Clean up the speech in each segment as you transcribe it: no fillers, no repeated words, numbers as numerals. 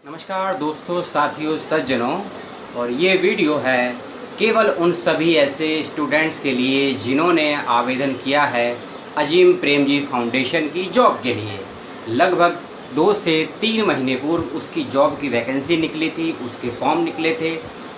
नमस्कार दोस्तों, साथियों, सज्जनों। और ये वीडियो है केवल उन सभी ऐसे स्टूडेंट्स के लिए जिन्होंने आवेदन किया है अजीम प्रेमजी फाउंडेशन की जॉब के लिए। लगभग 2 से 3 महीने पूर्व उसकी जॉब की वैकेंसी निकली थी, उसके फॉर्म निकले थे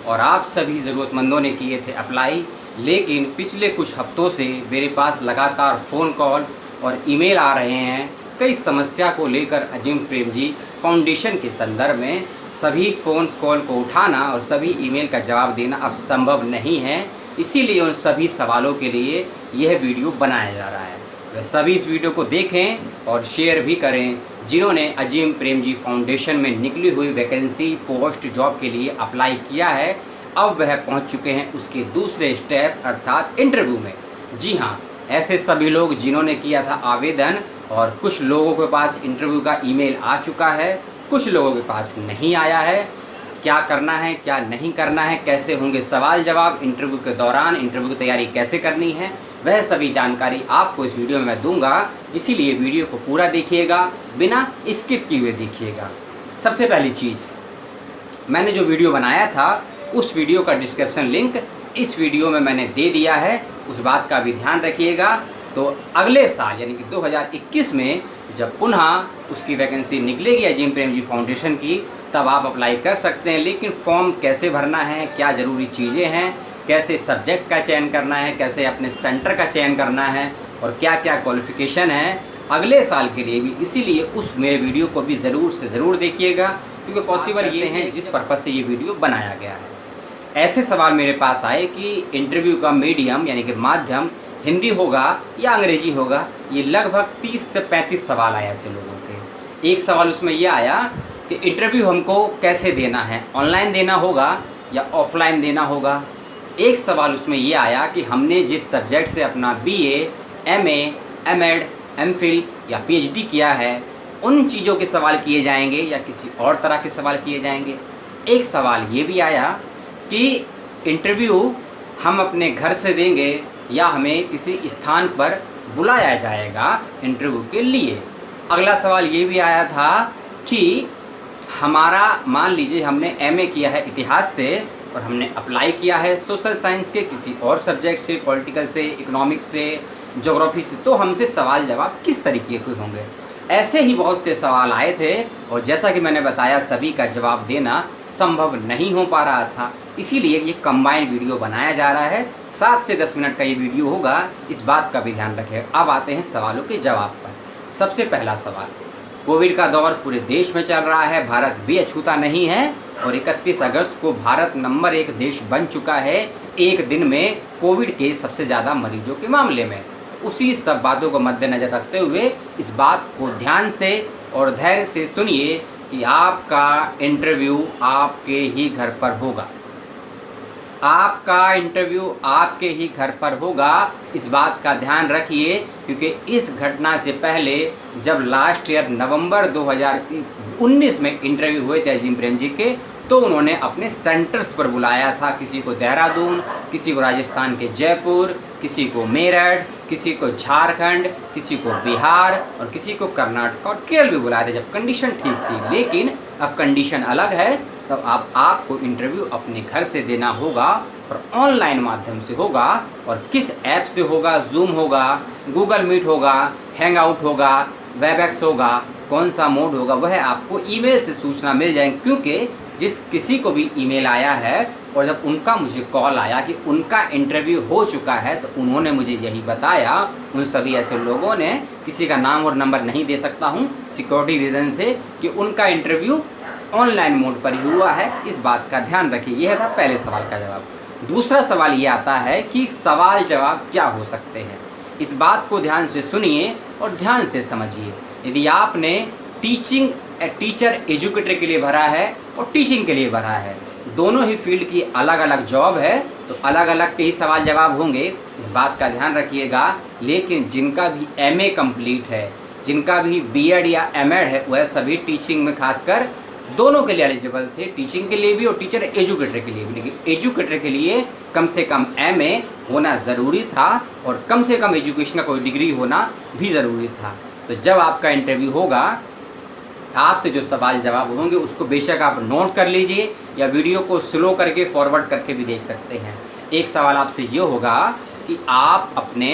और आप सभी ज़रूरतमंदों ने किए थे अप्लाई। लेकिन पिछले कुछ हफ्तों से मेरे पास लगातार फ़ोन कॉल और ईमेल आ रहे हैं कई समस्या को लेकर। अजीम प्रेमजी फाउंडेशन के संदर्भ में सभी फ़ोन कॉल को उठाना और सभी ईमेल का जवाब देना अब संभव नहीं है। इसीलिए उन सभी सवालों के लिए यह वीडियो बनाया जा रहा है। वह सभी इस वीडियो को देखें और शेयर भी करें जिन्होंने अजीम प्रेमजी फाउंडेशन में निकली हुई वैकेंसी पोस्ट जॉब के लिए अप्लाई किया है। अब वह पहुंच चुके हैं उसके दूसरे स्टेप अर्थात इंटरव्यू में। जी हाँ, ऐसे सभी लोग जिन्होंने किया था आवेदन और कुछ लोगों के पास इंटरव्यू का ईमेल आ चुका है, कुछ लोगों के पास नहीं आया है। क्या करना है, क्या नहीं करना है, कैसे होंगे सवाल जवाब इंटरव्यू के दौरान, इंटरव्यू की तैयारी कैसे करनी है, वह सभी जानकारी आपको इस वीडियो में मैं दूंगा। इसीलिए वीडियो को पूरा देखिएगा, बिना स्किप किए हुए देखिएगा। सबसे पहली चीज़, मैंने जो वीडियो बनाया था उस वीडियो का डिस्क्रिप्शन लिंक इस वीडियो में मैंने दे दिया है, उस बात का भी ध्यान रखिएगा। तो अगले साल यानी कि 2021 में जब पुनः उसकी वैकेंसी निकलेगी अजीम प्रेमजी फाउंडेशन की, तब आप अप्लाई कर सकते हैं। लेकिन फॉर्म कैसे भरना है, क्या ज़रूरी चीज़ें हैं, कैसे सब्जेक्ट का चयन करना है, कैसे अपने सेंटर का चयन करना है और क्या क्या क्वालिफ़िकेशन है अगले साल के लिए भी, इसीलिए उस मेरे वीडियो को भी ज़रूर से ज़रूर देखिएगा। क्योंकि पॉसिबल ये हैं जिस पर्पज़ से ये वीडियो बनाया गया है। ऐसे सवाल मेरे पास आए कि इंटरव्यू का मीडियम यानी कि माध्यम हिंदी होगा या अंग्रेजी होगा। ये लगभग 30 से 35 सवाल आए ऐसे लोगों के। एक सवाल उसमें ये आया कि इंटरव्यू हमको कैसे देना है, ऑनलाइन देना होगा या ऑफलाइन देना होगा। एक सवाल उसमें ये आया कि हमने जिस सब्जेक्ट से अपना BA, MA, MEd, MPhil या PhD किया है, उन चीज़ों के सवाल किए जाएंगे या किसी और तरह के सवाल किए जाएंगे। एक सवाल ये भी आया कि इंटरव्यू हम अपने घर से देंगे या हमें किसी स्थान पर बुलाया जाएगा इंटरव्यू के लिए। अगला सवाल ये भी आया था कि हमारा, मान लीजिए हमने MA किया है इतिहास से और हमने अप्लाई किया है सोशल साइंस के किसी और सब्जेक्ट से, पॉलिटिकल से, इकोनॉमिक्स से, ज्योग्राफी से, तो हमसे सवाल जवाब किस तरीके के होंगे। ऐसे ही बहुत से सवाल आए थे और जैसा कि मैंने बताया सभी का जवाब देना संभव नहीं हो पा रहा था। इसीलिए ये कंबाइंड वीडियो बनाया जा रहा है। 7 से 10 मिनट का ये वीडियो होगा, इस बात का भी ध्यान रखें। अब आते हैं सवालों के जवाब पर। सबसे पहला सवाल, कोविड का दौर पूरे देश में चल रहा है, भारत भी अछूता नहीं है और 31 अगस्त को भारत नंबर 1 देश बन चुका है एक दिन में कोविड के सबसे ज़्यादा मरीजों के मामले में। उसी सब बातों को मद्देनज़र रखते हुए इस बात को ध्यान से और धैर्य से सुनिए कि आपका इंटरव्यू आपके ही घर पर होगा। आपका इंटरव्यू आपके ही घर पर होगा, इस बात का ध्यान रखिए। क्योंकि इस घटना से पहले जब लास्ट ईयर नवंबर 2019 में इंटरव्यू हुए थे अजीम प्रेमजी के, तो उन्होंने अपने सेंटर्स पर बुलाया था। किसी को देहरादून, किसी को राजस्थान के जयपुर, किसी को मेरठ, किसी को झारखंड, किसी को बिहार और किसी को कर्नाटक और केरल भी बुलाए थे जब कंडीशन ठीक थी। लेकिन अब कंडीशन अलग है, तो आपको इंटरव्यू अपने घर से देना होगा और ऑनलाइन माध्यम से होगा। और किस ऐप से होगा, जूम होगा, गूगल मीट होगा, हैंग आउट होगा, वेबएक्स होगा, कौन सा मोड होगा, वह आपको ईमेल से सूचना मिल जाएगी। क्योंकि जिस किसी को भी ईमेल आया है और जब उनका मुझे कॉल आया कि उनका इंटरव्यू हो चुका है, तो उन्होंने मुझे यही बताया। उन सभी ऐसे लोगों ने, किसी का नाम और नंबर नहीं दे सकता हूँ सिक्योरिटी रीज़न से, कि उनका इंटरव्यू ऑनलाइन मोड पर ही हुआ है। इस बात का ध्यान रखिए। यह था पहले सवाल का जवाब। दूसरा सवाल ये आता है कि सवाल जवाब क्या हो सकते हैं। इस बात को ध्यान से सुनिए और ध्यान से समझिए। यदि आपने टीचर एजुकेटर के लिए भरा है और टीचिंग के लिए भरा है, दोनों ही फील्ड की अलग अलग जॉब है, तो अलग अलग के ही सवाल जवाब होंगे, इस बात का ध्यान रखिएगा। लेकिन जिनका भी MA कंप्लीट है, जिनका भी BEd या MEd है, वह सभी टीचिंग में खासकर दोनों के लिए एलिजिबल थे, टीचिंग के लिए भी और टीचर एजुकेटर के लिए भी। लेकिन एजुकेटर के लिए कम से कम MA होना ज़रूरी था और कम से कम एजुकेशन का कोई डिग्री होना भी ज़रूरी था। तो जब आपका इंटरव्यू होगा आपसे जो सवाल जवाब होंगे उसको बेशक आप नोट कर लीजिए या वीडियो को स्लो करके फॉरवर्ड करके भी देख सकते हैं। एक सवाल आपसे ये होगा कि आप अपने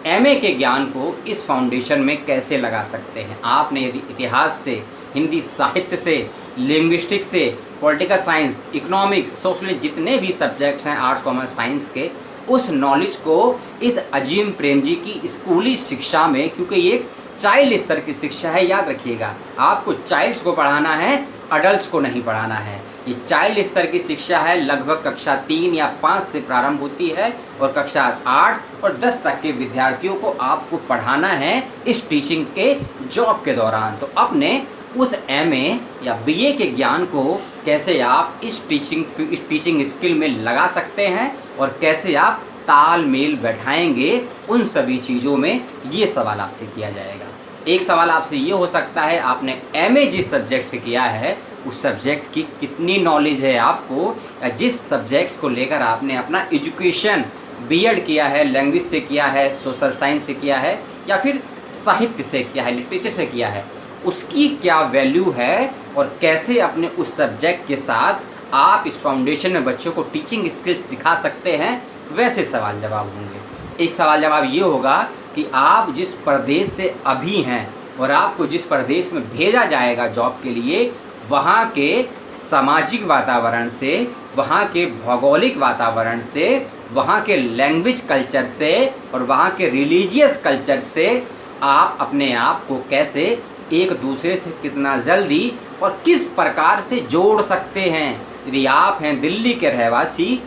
एमए के ज्ञान को इस फाउंडेशन में कैसे लगा सकते हैं। आपने यदि इतिहास से, हिंदी साहित्य से, लिंग्विस्टिक्स से, पॉलिटिकल साइंस, इकोनॉमिक्स, सोशल, जितने भी सब्जेक्ट्स हैं आर्ट्स कॉमर्स साइंस के, उस नॉलेज को इस अजीम प्रेम जी की स्कूली शिक्षा में, क्योंकि ये चाइल्ड स्तर की शिक्षा है, याद रखिएगा, आपको चाइल्ड्स को पढ़ाना है, अडल्ट्स को नहीं पढ़ाना है। ये चाइल्ड स्तर की शिक्षा है, लगभग कक्षा 3 या 5 से प्रारंभ होती है और कक्षा 8 और 10 तक के विद्यार्थियों को आपको पढ़ाना है इस टीचिंग के जॉब के दौरान। तो अपने उस एमए या बीए के ज्ञान को कैसे आप इस टीचिंग स्किल में लगा सकते हैं और कैसे आप तालमेल बैठाएंगे उन सभी चीज़ों में, ये सवाल आपसे किया जाएगा। एक सवाल आपसे ये हो सकता है, आपने एमए जिस सब्जेक्ट से किया है उस सब्जेक्ट की कितनी नॉलेज है आपको, या जिस सब्जेक्ट्स को लेकर आपने अपना एजुकेशन बीएड किया है, लैंग्वेज से किया है, सोशल साइंस से किया है या फिर साहित्य से किया है, लिटरेचर से किया है, उसकी क्या वैल्यू है और कैसे अपने उस सब्जेक्ट के साथ आप इस फाउंडेशन में बच्चों को टीचिंग स्किल्स सिखा सकते हैं, वैसे सवाल जवाब होंगे। एक सवाल जवाब ये होगा कि आप जिस प्रदेश से अभी हैं और आपको जिस प्रदेश में भेजा जाएगा जॉब के लिए, वहाँ के सामाजिक वातावरण से, वहाँ के भौगोलिक वातावरण से, वहाँ के लैंग्वेज कल्चर से और वहाँ के रिलीजियस कल्चर से आप अपने आप को कैसे एक दूसरे से कितना जल्दी और किस प्रकार से जोड़ सकते हैं। यदि आप हैं दिल्ली के रहवासी,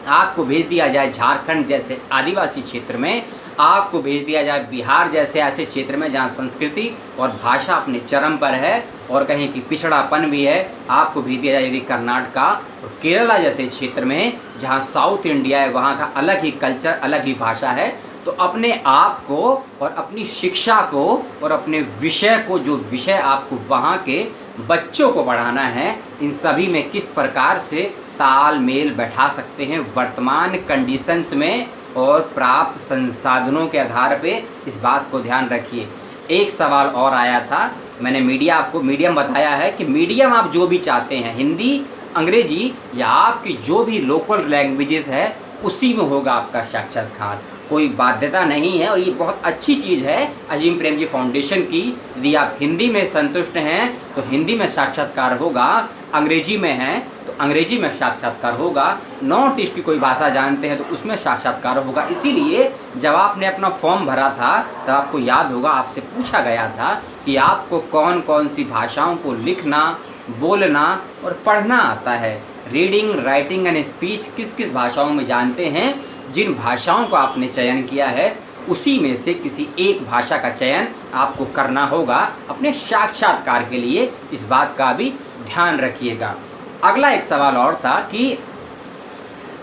आपको भेज दिया जाए झारखंड जैसे आदिवासी क्षेत्र में, आपको भेज दिया जाए बिहार जैसे ऐसे क्षेत्र में जहाँ संस्कृति और भाषा अपने चरम पर है और कहीं की पिछड़ापन भी है, आपको भेज दिया जाए यदि कर्नाटका और केरला जैसे क्षेत्र में जहाँ साउथ इंडिया है, वहाँ का अलग ही कल्चर, अलग ही भाषा है, तो अपने आप को और अपनी शिक्षा को और अपने विषय को, जो विषय आपको वहाँ के बच्चों को पढ़ाना है, इन सभी में किस प्रकार से तालमेल बैठा सकते हैं वर्तमान कंडीशंस में और प्राप्त संसाधनों के आधार पे, इस बात को ध्यान रखिए। एक सवाल और आया था, मैंने आपको मीडियम बताया है कि मीडियम आप जो भी चाहते हैं, हिंदी, अंग्रेजी या आपकी जो भी लोकल लैंग्वेजेस है, उसी में होगा आपका साक्षात्कार, कोई बाध्यता नहीं है। और ये बहुत अच्छी चीज़ है अजीम प्रेम जी फाउंडेशन की। यदि आप हिंदी में संतुष्ट हैं तो हिंदी में साक्षात्कार होगा, अंग्रेजी में हैं तो अंग्रेजी में साक्षात्कार होगा, नॉर्थ ईस्ट की कोई भाषा जानते हैं तो उसमें साक्षात्कार होगा। इसीलिए जब आपने अपना फॉर्म भरा था तब आपको याद होगा, आपसे पूछा गया था कि आपको कौन कौन सी भाषाओं को लिखना, बोलना और पढ़ना आता है, रीडिंग, राइटिंग एंड स्पीच किस किस भाषाओं में जानते हैं। जिन भाषाओं का आपने चयन किया है उसी में से किसी एक भाषा का चयन आपको करना होगा अपने साक्षात्कार के लिए, इस बात का भी ध्यान रखिएगा। अगला एक सवाल और था कि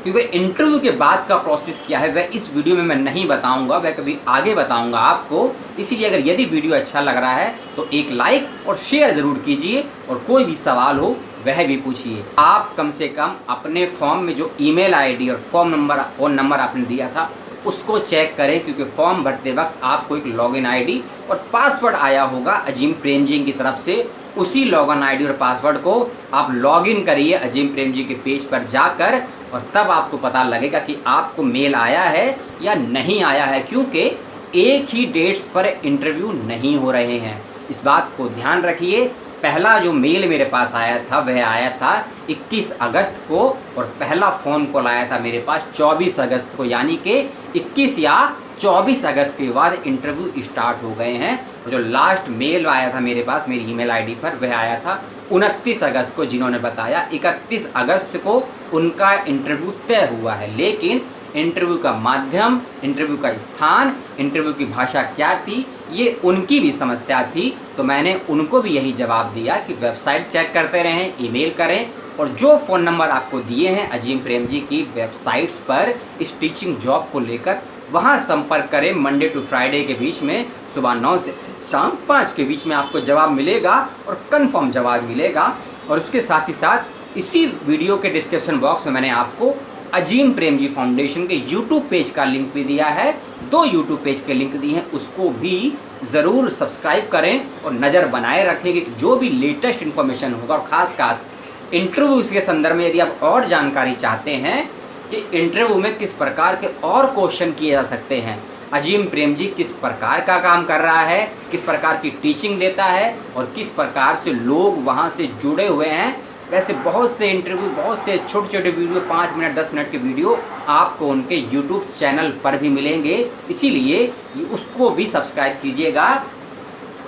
क्योंकि इंटरव्यू के बाद का प्रोसेस क्या है वह इस वीडियो में मैं नहीं बताऊंगा, वह कभी आगे बताऊंगा आपको। इसीलिए अगर यदि वीडियो अच्छा लग रहा है तो एक लाइक और शेयर ज़रूर कीजिए और कोई भी सवाल हो वह भी पूछिए। आप कम से कम अपने फॉर्म में जो ईमेल आईडी और फ़ोन नंबर आपने दिया था उसको चेक करें, क्योंकि फॉर्म भरते वक्त आपको एक लॉगिन आईडी और पासवर्ड आया होगा अजीम प्रेम जी की तरफ से। उसी लॉगिन आईडी और पासवर्ड को आप लॉगिन करिए अजीम प्रेम जी के पेज पर जाकर और तब आपको पता लगेगा कि आपको मेल आया है या नहीं आया है, क्योंकि एक ही डेट्स पर इंटरव्यू नहीं हो रहे हैं। इस बात को ध्यान रखिए। पहला जो मेल मेरे पास आया था वह आया था 21 अगस्त को और पहला फ़ोन कॉल आया था मेरे पास 24 अगस्त को, यानी कि 21 या 24 अगस्त के बाद इंटरव्यू स्टार्ट हो गए हैं। और जो लास्ट मेल आया था मेरे पास मेरी ईमेल आईडी पर वह आया था 29 अगस्त को, जिन्होंने बताया 31 अगस्त को उनका इंटरव्यू तय हुआ है। लेकिन इंटरव्यू का माध्यम, इंटरव्यू का स्थान, इंटरव्यू की भाषा क्या थी, ये उनकी भी समस्या थी। तो मैंने उनको भी यही जवाब दिया कि वेबसाइट चेक करते रहें, ईमेल करें और जो फ़ोन नंबर आपको दिए हैं अजीम प्रेम जी की वेबसाइट्स पर इस टीचिंग जॉब को लेकर, वहाँ संपर्क करें। मंडे टू फ्राइडे के बीच में सुबह 9 से शाम 5 के बीच में आपको जवाब मिलेगा और कन्फर्म जवाब मिलेगा। और उसके साथ ही साथ इसी वीडियो के डिस्क्रिप्शन बॉक्स में मैंने आपको अजीम प्रेम जी फाउंडेशन के यूट्यूब पेज का लिंक भी दिया है, 2 यूट्यूब पेज के लिंक दिए हैं, उसको भी ज़रूर सब्सक्राइब करें और नज़र बनाए रखें कि जो भी लेटेस्ट इन्फॉर्मेशन होगा, और ख़ास इंटरव्यू के संदर्भ में यदि आप और जानकारी चाहते हैं कि इंटरव्यू में किस प्रकार के और क्वेश्चन किए जा सकते हैं, अजीम प्रेम जी किस प्रकार का काम कर रहा है, किस प्रकार की टीचिंग देता है और किस प्रकार से लोग वहाँ से जुड़े हुए हैं, वैसे बहुत से इंटरव्यू, बहुत से छोटे छोटे वीडियो, 5 मिनट 10 मिनट के वीडियो आपको उनके यूट्यूब चैनल पर भी मिलेंगे। इसीलिए उसको भी सब्सक्राइब कीजिएगा।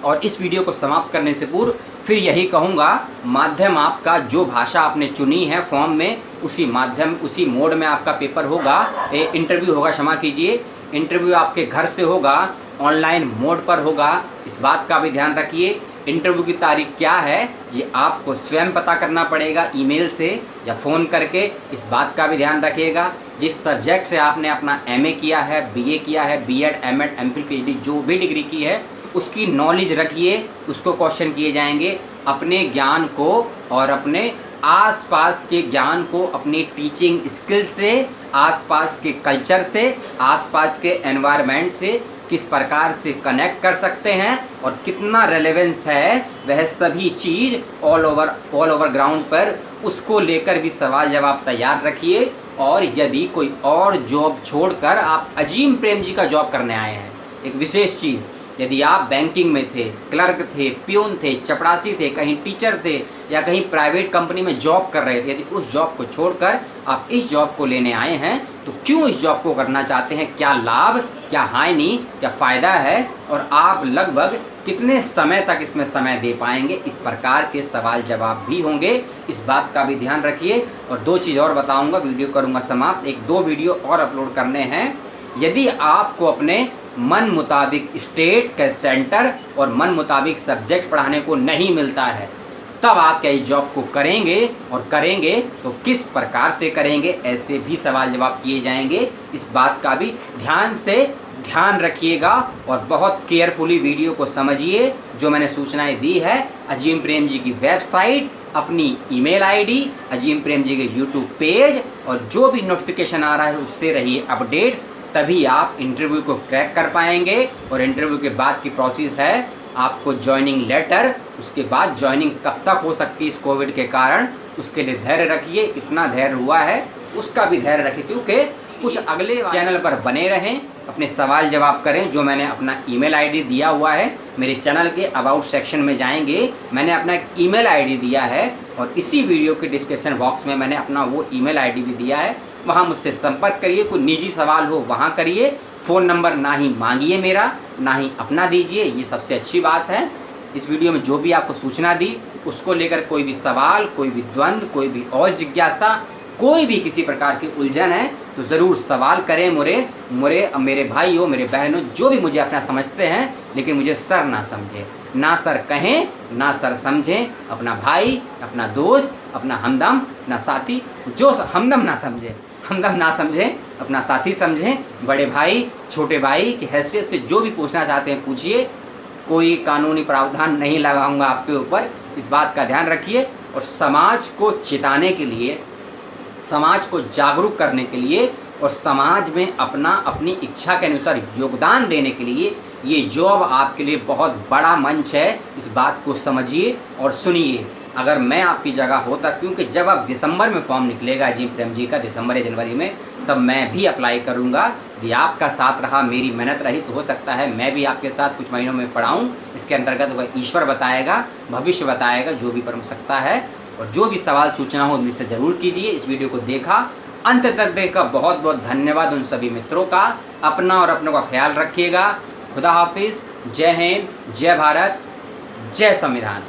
और इस वीडियो को समाप्त करने से पूर्व फिर यही कहूँगा, माध्यम आपका जो भाषा आपने चुनी है फॉर्म में, उसी माध्यम, उसी मोड में आपका पेपर होगा, इंटरव्यू होगा, क्षमा कीजिए, इंटरव्यू आपके घर से होगा, ऑनलाइन मोड पर होगा। इस बात का भी ध्यान रखिए। इंटरव्यू की तारीख क्या है ये आपको स्वयं पता करना पड़ेगा, ईमेल से या फ़ोन करके। इस बात का भी ध्यान रखिएगा, जिस सब्जेक्ट से आपने अपना एमए किया है, बीए किया है, बीएड, एमएड, एमफिल, पीएचडी जो भी डिग्री की है, उसकी नॉलेज रखिए। उसको क्वेश्चन किए जाएंगे। अपने ज्ञान को और अपने आसपास के ज्ञान को अपनी टीचिंग स्किल से, आसपास के कल्चर से, आसपास के एनवायरनमेंट से किस प्रकार से कनेक्ट कर सकते हैं और कितना रेलेवेंस है, वह सभी चीज़ ऑल ओवर ग्राउंड पर, उसको लेकर भी सवाल जवाब तैयार रखिए। और यदि कोई और जॉब छोड़कर आप अजीम प्रेम जी का जॉब करने आए हैं, एक विशेष चीज़, यदि आप बैंकिंग में थे, क्लर्क थे, प्यून थे, चपरासी थे, कहीं टीचर थे या कहीं प्राइवेट कंपनी में जॉब कर रहे थे, यदि उस जॉब को छोड़कर आप इस जॉब को लेने आए हैं, तो क्यों इस जॉब को करना चाहते हैं, क्या लाभ, क्या हानि, क्या फ़ायदा है और आप लगभग कितने समय तक इसमें समय दे पाएंगे, इस प्रकार के सवाल जवाब भी होंगे। इस बात का भी ध्यान रखिए। और 2 चीज़ और बताऊँगा, वीडियो करूँगा समाप्त। 1-2 वीडियो और अपलोड करने हैं। यदि आपको अपने मन मुताबिक स्टेट के सेंटर और मन मुताबिक सब्जेक्ट पढ़ाने को नहीं मिलता है, तब आप क्या इस जॉब को करेंगे, और करेंगे तो किस प्रकार से करेंगे, ऐसे भी सवाल जवाब किए जाएंगे। इस बात का भी ध्यान रखिएगा और बहुत केयरफुली वीडियो को समझिए। जो मैंने सूचनाएं दी है, अजीम प्रेम जी की वेबसाइट, अपनी ईमेल आईडी, अजीम प्रेम जी के यूट्यूब पेज, और जो भी नोटिफिकेशन आ रहा है उससे रहिए अपडेट, तभी आप इंटरव्यू को क्रैक कर पाएंगे। और इंटरव्यू के बाद की प्रोसेस है आपको ज्वाइनिंग लेटर, उसके बाद ज्वाइनिंग कब तक हो सकती है इस कोविड के कारण, उसके लिए धैर्य रखिए। इतना धैर्य हुआ है उसका भी धैर्य रखिए, क्योंकि कुछ अगले चैनल पर बने रहें, अपने सवाल जवाब करें। जो मैंने अपना ईमेल आईडी दिया हुआ है, मेरे चैनल के अबाउट सेक्शन में जाएंगे, मैंने अपना एक ईमेल आईडी दिया है, और इसी वीडियो के डिस्क्रिप्शन बॉक्स में मैंने अपना वो ईमेल आईडी भी दिया है। वहाँ मुझसे संपर्क करिए। कोई निजी सवाल हो वहाँ करिए। फ़ोन नंबर ना ही मांगिए मेरा, ना ही अपना दीजिए, ये सबसे अच्छी बात है। इस वीडियो में जो भी आपको सूचना दी, उसको लेकर कोई भी सवाल, कोई भी द्वंद्व, कोई भी और जिज्ञासा, कोई भी किसी प्रकार की उलझन है तो ज़रूर सवाल करें। मेरे भाइयों, मेरे बहनों, जो भी मुझे अपना समझते हैं, लेकिन मुझे सर ना समझे, ना सर कहें, ना सर समझें। अपना भाई, अपना दोस्त, अपना हमदम, अपना साथी, जो हमदम ना समझें, अपना साथी समझें। बड़े भाई, छोटे भाई की हैसियत से जो भी पूछना चाहते हैं पूछिए। कोई कानूनी प्रावधान नहीं लगाऊंगा आपके ऊपर, इस बात का ध्यान रखिए। और समाज को चेताने के लिए, समाज को जागरूक करने के लिए और समाज में अपनी इच्छा के अनुसार योगदान देने के लिए ये जॉब आपके लिए बहुत बड़ा मंच है। इस बात को समझिए और सुनिए। अगर मैं आपकी जगह होता, क्योंकि जब अब दिसंबर में फॉर्म निकलेगा अजीम प्रेम जी का, दिसंबर या जनवरी में, तब मैं भी अप्लाई करूंगा। यदि आपका साथ रहा, मेरी मेहनत रही, तो हो सकता है मैं भी आपके साथ कुछ महीनों में पढ़ाऊँ। इसके अंतर्गत वह ईश्वर बताएगा, भविष्य बताएगा, जो भी परम सकता है। और जो भी सवाल सूचना हो उनसे ज़रूर कीजिए। इस वीडियो को देखा, अंत तक देखा, बहुत बहुत धन्यवाद उन सभी मित्रों का। अपना और अपनों का ख्याल रखिएगा। खुदा हाफिज़। जय हिंद, जय भारत, जय संविधान।